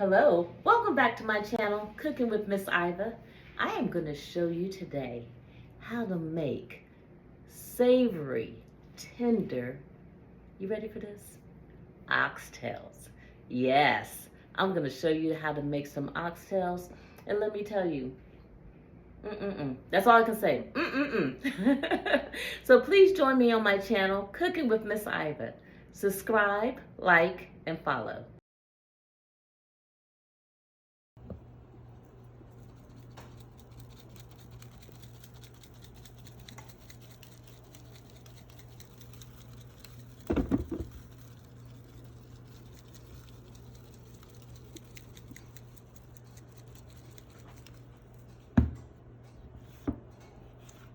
Hello, welcome back to my channel, Cooking with Miss Iva. I am going to show you today how to make savory, tender, you ready for this? Oxtails. Yes, I'm going to show you how to make some oxtails. And let me tell you, that's all I can say. So please join me on my channel, Cooking with Miss Iva. Subscribe, like, and follow.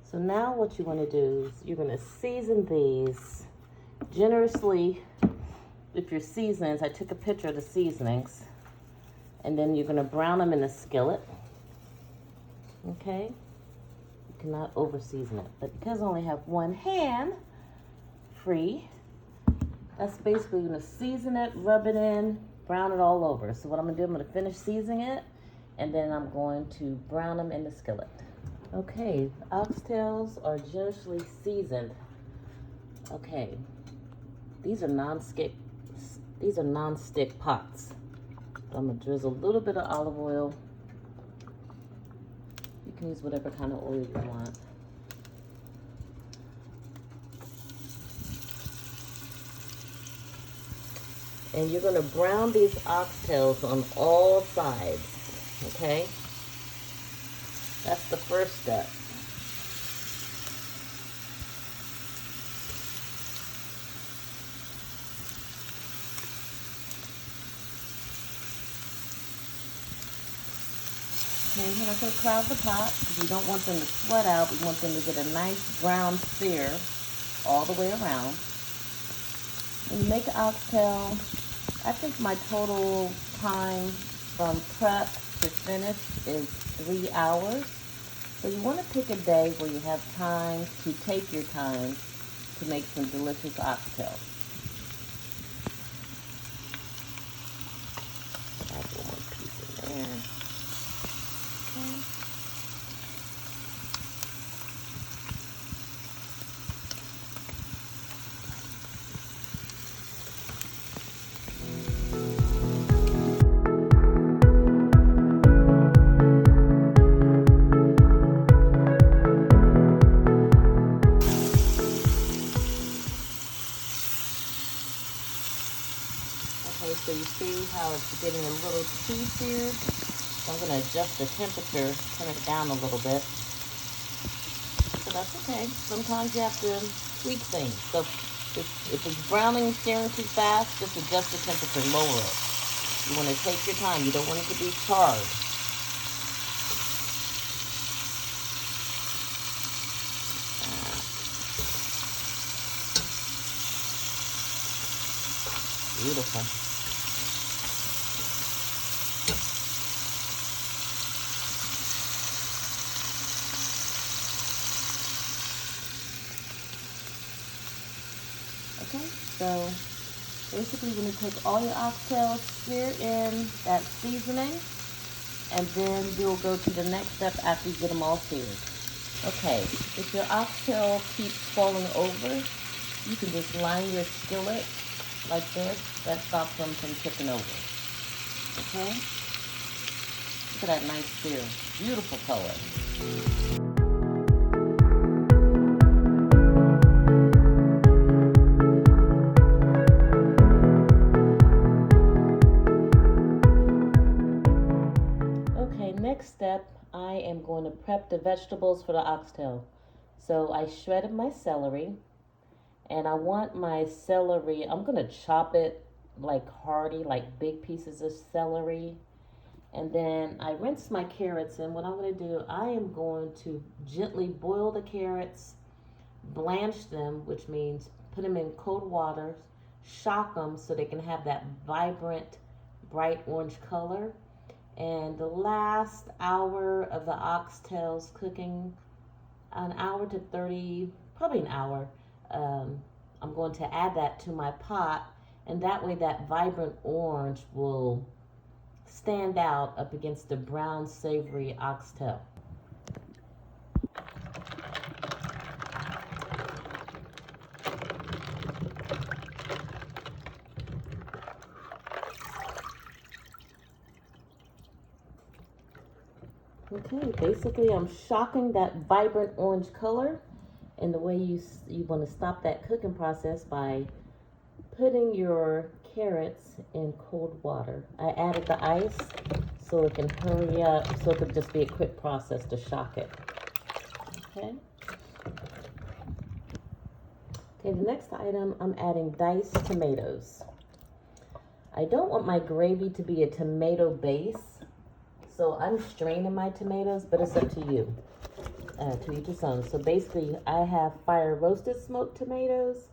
So now what you want to do is you're going to season these generously with your seasonings. I took a picture of the seasonings. And then you're going to brown them in a skillet. Okay? You cannot over season it. But because I only have one hand free, that's basically going to season it, rub it in, brown it all over. So what I'm going to do, I'm going to finish seasoning it. And then I'm going to brown them in the skillet. Okay, oxtails are generously seasoned. Okay, these are non-stick pots. I'm gonna drizzle a little bit of olive oil. You can use whatever kind of oil you want. And you're gonna brown these oxtails on all sides, okay? That's the first step. Okay, we're not going to cloud the pot because we don't want them to sweat out. We want them to get a nice brown sear all the way around. When you make an oxtail, I think my total time from prep to finish is 3 hours. So you want to pick a day where you have time to take your time to make some delicious oxtails. Add one more piece in there. Okay, so you see how it's getting a little too seared? So I'm going to adjust the temperature, turn it down a little bit. So that's okay. Sometimes you have to tweak things. So if it's browning and searing too fast, just adjust the temperature, lower it. You want to take your time. You don't want it to be charred. Beautiful. Okay, so basically when you take all your oxtails, sear in that seasoning, and then we'll go to the next step after you get them all seared. Okay, if your oxtail keeps falling over, you can just line your skillet like this. That stops them from tipping over. Okay? Look at that nice sear. Beautiful color. Next step, I am going to prep the vegetables for the oxtail. So I shredded my celery, and I want my celery, I'm going to chop it like hearty, like big pieces of celery. And then I rinse my carrots, and what I'm going to do, I am going to gently boil the carrots, blanch them, which means put them in cold water, shock them so they can have that vibrant, bright orange color. And the last hour of the oxtails cooking, an hour to 30, probably an hour, I'm going to add that to my pot, and that way that vibrant orange will stand out up against the brown savory oxtail. Okay, basically I'm shocking that vibrant orange color, and the way you want to stop that cooking process by putting your carrots in cold water. I added the ice so it can hurry up, so it could just be a quick process to shock it. Okay. Okay, the next item, I'm adding diced tomatoes. I don't want my gravy to be a tomato base, so I'm straining my tomatoes, but it's up to you, to each its own. So basically, I have fire roasted smoked tomatoes.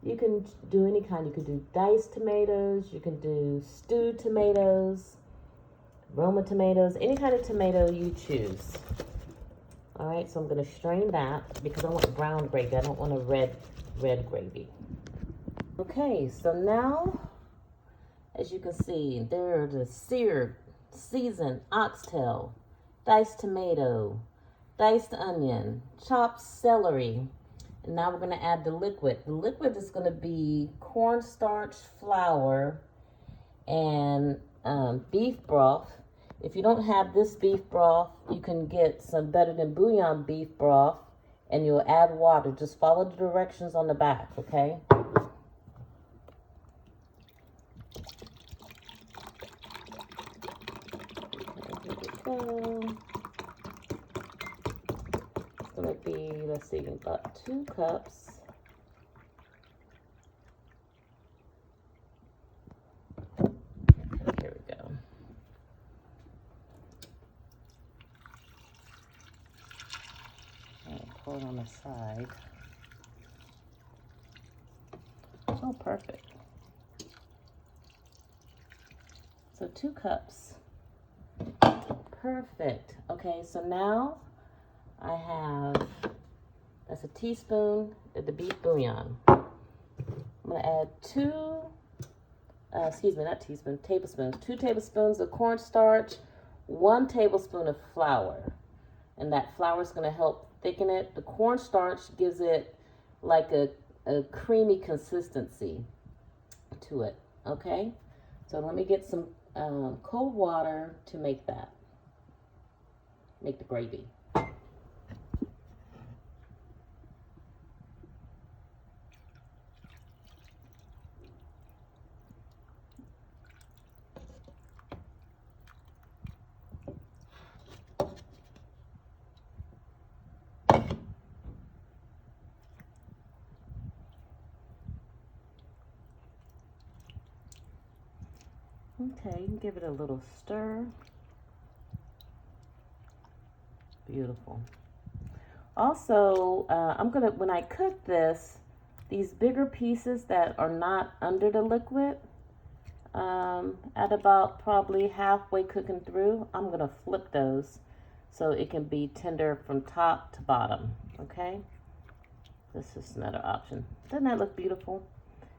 You can do any kind. You can do diced tomatoes. You can do stewed tomatoes, Roma tomatoes, any kind of tomato you choose. All right, so I'm going to strain that because I want brown gravy. I don't want a red gravy. Okay, so now, as you can see, there are the seared, seasoned oxtail, diced tomato, diced onion, chopped celery, and now we're going to add the liquid. The liquid is going to be cornstarch, flour, and beef broth. If you don't have this beef broth, you can get some better than bouillon beef broth, and you'll add water. Just follow the directions on the back, okay? It's gonna be, let's see, about 2 cups. Here we go. I'll pour it on the side. Oh, perfect. So 2 cups. Perfect. Okay, so now I have, that's a teaspoon of the beef bouillon. I'm gonna add 2 tablespoons. 2 tablespoons of cornstarch, 1 tablespoon of flour. And that flour is gonna help thicken it. The cornstarch gives it like a creamy consistency to it, okay? So let me get some cold water to make the gravy. Okay, you can give it a little stir. Beautiful. Also, I'm gonna, when I cook this, these bigger pieces that are not under the liquid, at about probably halfway cooking through, I'm gonna flip those so it can be tender from top to bottom, okay? This is another option. Doesn't that look beautiful?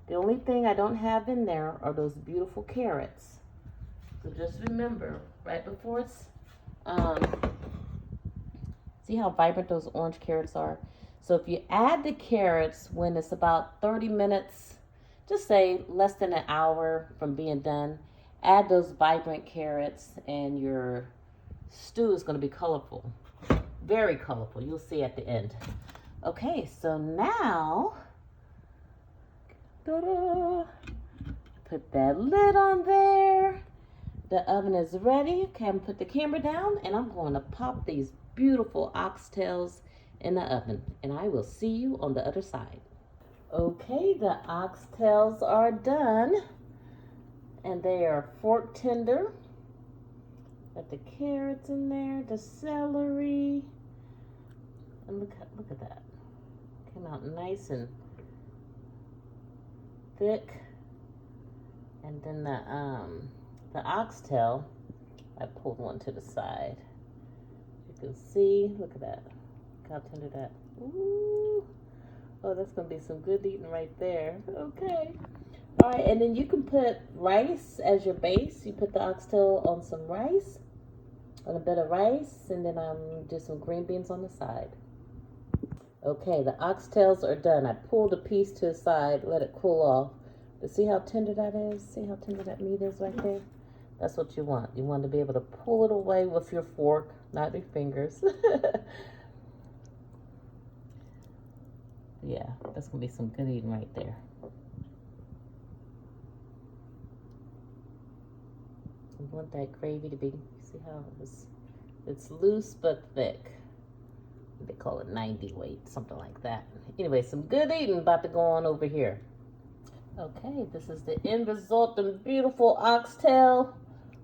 The only thing I don't have in there are those beautiful carrots. So just remember, right before it's, see how vibrant those orange carrots are? So if you add the carrots when it's about 30 minutes, just say less than an hour from being done, add those vibrant carrots and your stew is going to be colorful. Very colorful. You'll see at the end. Okay, so now, ta-da, put that lid on there. The oven is ready. Okay, I'm gonna put the camera down and I'm going to pop these beautiful oxtails in the oven, and I will see you on the other side. Okay, the oxtails are done and they are fork tender. Got the carrots in there, the celery, and look at that. Came out nice and thick. And then the oxtail, I pulled one to the side. You can see, look at that. Look how tender that. Ooh. Oh, that's gonna be some good eating right there. Okay. All right, and then you can put rice as your base. You put the oxtail on some rice, on a bit of rice, and then do some green beans on the side. Okay, the oxtails are done. I pulled a piece to the side, let it cool off. But see how tender that is? See how tender that meat is right there? That's what you want. You want to be able to pull it away with your fork, not your fingers. Yeah, that's going to be some good eating right there. You want that gravy to be, see how it's loose but thick. They call it 90 weight, something like that. Anyway, some good eating about to go on over here. Okay, this is the end result of beautiful oxtail.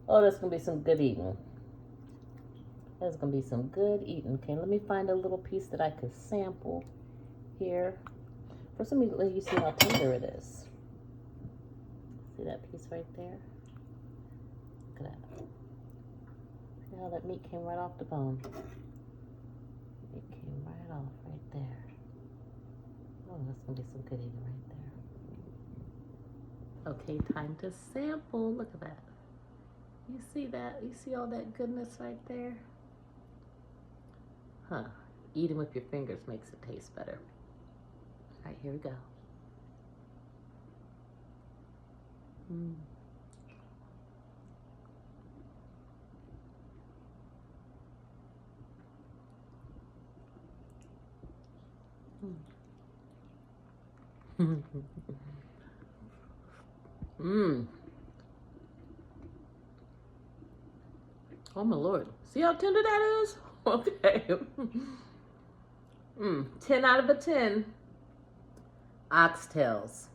Oh, that's going to be some good eating. That's going to be some good eating. Okay, let me find a little piece that I could sample here. First, let me let you see how tender it is. See that piece right there? Look at that. See how that meat came right off the bone? It came right off right there. Oh, that's going to be some good eating right there. Okay, time to sample. Look at that. You see that? You see all that goodness right there? Huh. Eating with your fingers makes it taste better. All right, here we go. Mm. Mm. Mm. Oh my Lord. See how tender that is? Okay. 10 out of 10. Oxtails.